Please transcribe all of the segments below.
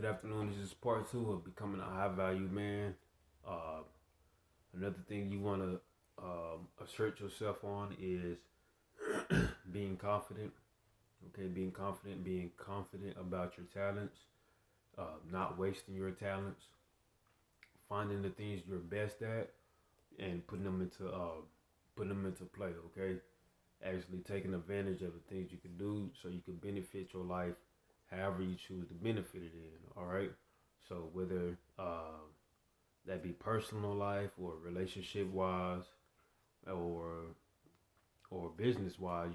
Good afternoon. This is part two of becoming a high value man. Uh, Another thing you want to assert yourself on is being confident. Okay, being confident about your talents, not wasting your talents, finding the things you're best at, and putting them into play. Okay, actually taking advantage of the things you can do so you can benefit your life however you choose to benefit it in. All right. So whether that be personal life or relationship wise or business wise,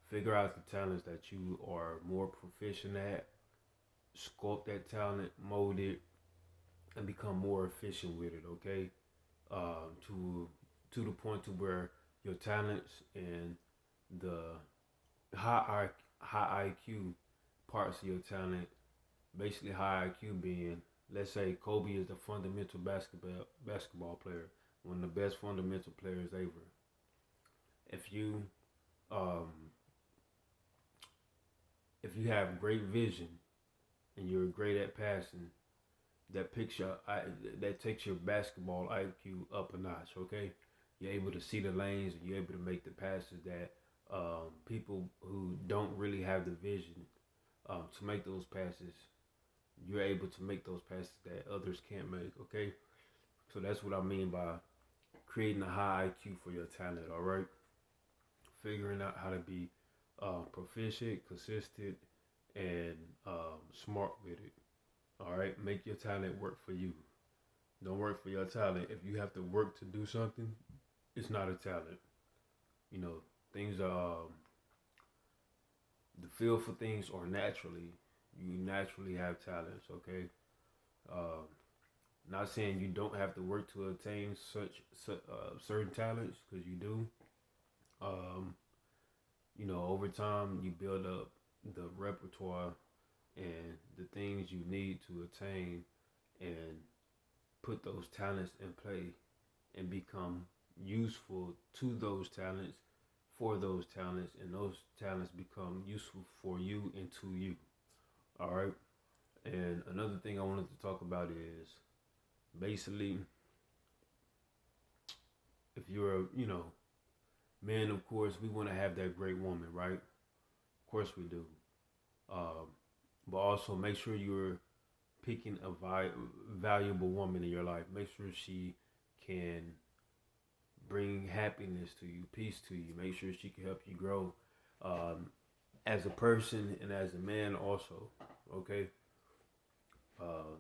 figure out the talents that you are more proficient at, sculpt that talent, mold it, and become more efficient with it. Okay, to the point to where your talents and the high IQ parts of your talent, basically high IQ being, let's say Kobe is the fundamental basketball player, one of the best fundamental players ever. If you um, if you have great vision and you're great at passing, that takes your basketball IQ up a notch. Okay, you're able to see the lanes and you're able to make the passes that people who don't really have the vision to make those passes, you're able to make those passes that others can't make. Okay, so that's what I mean by creating a high IQ for your talent. All right, figuring out how to be proficient, consistent, and smart with it. All right, make your talent work for you. Don't work for your talent. If you have to work to do something, it's not a talent. You know, things are the feel for things are naturally. You naturally have talents. Okay, uh, not saying you don't have to work to attain certain talents because you do. Um, over time you build up the repertoire and the things you need to attain and put those talents in play and become useful to those talents for those talents, and those talents become useful for you and to you. All right. And another thing I wanted to talk about is basically, if you're a man, of course we want to have that great woman, right? Of course we do. Um, but also make sure you're picking a valuable woman in your life. Make sure she can bring happiness to you, peace to you. Make sure she can help you grow um, as a person and as a man also. Okay.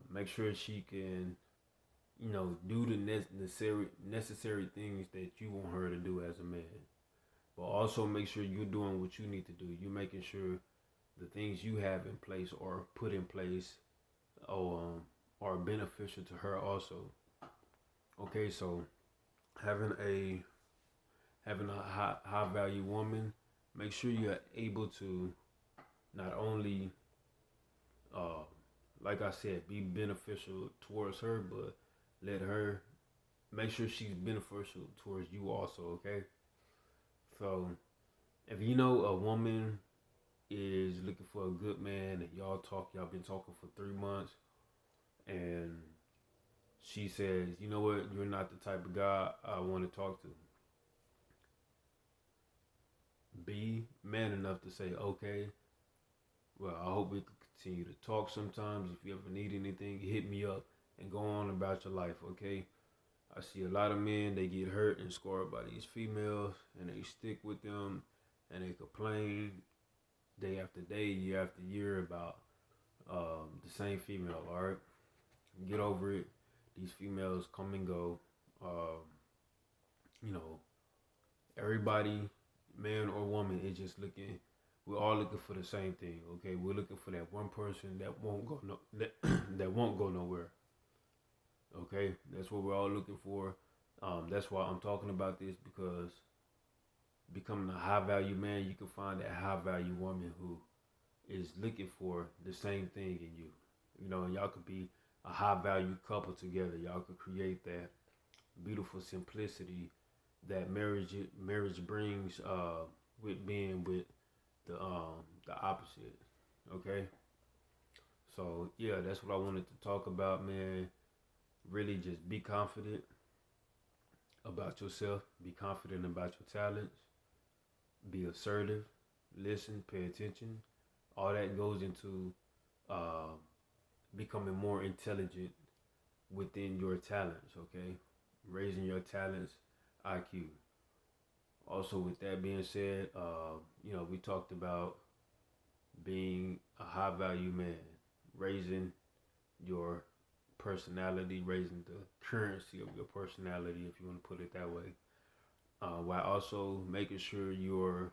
Make sure she can, do the necessary things that you want her to do as a man. But also make sure you're doing what you need to do. You're making sure the things you have in place or put in place are beneficial to her also. Okay, so having a high value woman, make sure you're able to not only uh, like I said, be beneficial towards her, but let her make sure she's beneficial towards you also. Okay, so if you know a woman is looking for a good man and y'all been talking for 3 months, and she says, you know what, you're not the type of guy I want to talk to. Be man enough to say, okay, well, I hope we can continue to talk sometimes. If you ever need anything, hit me up and go on about your life, okay? I see a lot of men, they get hurt and scarred by these females, and they stick with them, and they complain day after day, year after year about the same female, all right? Get over it. These females come and go. Um, you know, everybody, man or woman, is just looking. We're all looking for the same thing. Okay, we're looking for that one person that won't go that won't go nowhere. Okay, that's what we're all looking for. That's why I'm talking about this, because becoming a high value man, you can find that high value woman who is looking for the same thing in you. And y'all could be a high value couple together. Y'all could create that beautiful simplicity that marriage brings with being with the opposite. Okay, So yeah, that's what I wanted to talk about, man. Really, just be confident about yourself. Be confident about your talents. Be assertive. Listen. Pay attention. All that goes into uh, becoming more intelligent within your talents. Okay, raising your talents, IQ. Also, with that being said, we talked about being a high value man, raising your personality, raising the currency of your personality, if you want to put it that way, while also making sure you're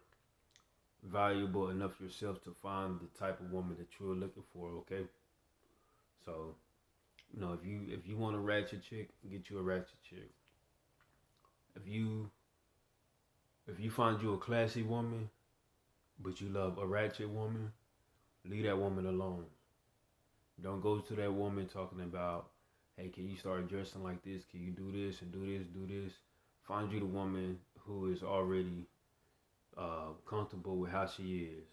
valuable enough yourself to find the type of woman that you're looking for. Okay, so if you want a ratchet chick, get you a ratchet chick. If you find you a classy woman, but you love a ratchet woman, leave that woman alone. Don't go to that woman talking about, hey, can you start dressing like this? Can you do this and do this, do this? Find you the woman who is already comfortable with how she is.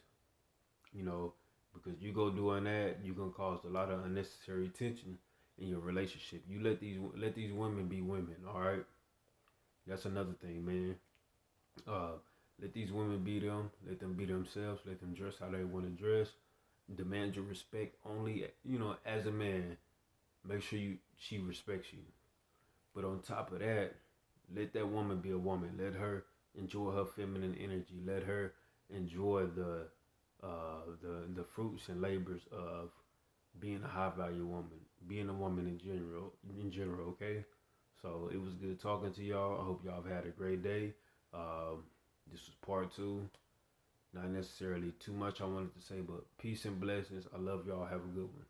You know, because you go doing that, you're gonna cause a lot of unnecessary tension in your relationship. You let these women be women. All right, that's another thing, man. Uh, let these women be them. Let them be themselves. Let them dress how they want to dress. Demand your respect only. As a man, make sure she respects you. But on top of that, let that woman be a woman. Let her enjoy her feminine energy. Let her enjoy the fruits and labors of being a high value woman, being a woman in general. In general, okay. So it was good talking to y'all. I hope y'all have had a great day. Um, this was part two. Not necessarily too much I wanted to say, but peace and blessings. I love y'all. Have a good one.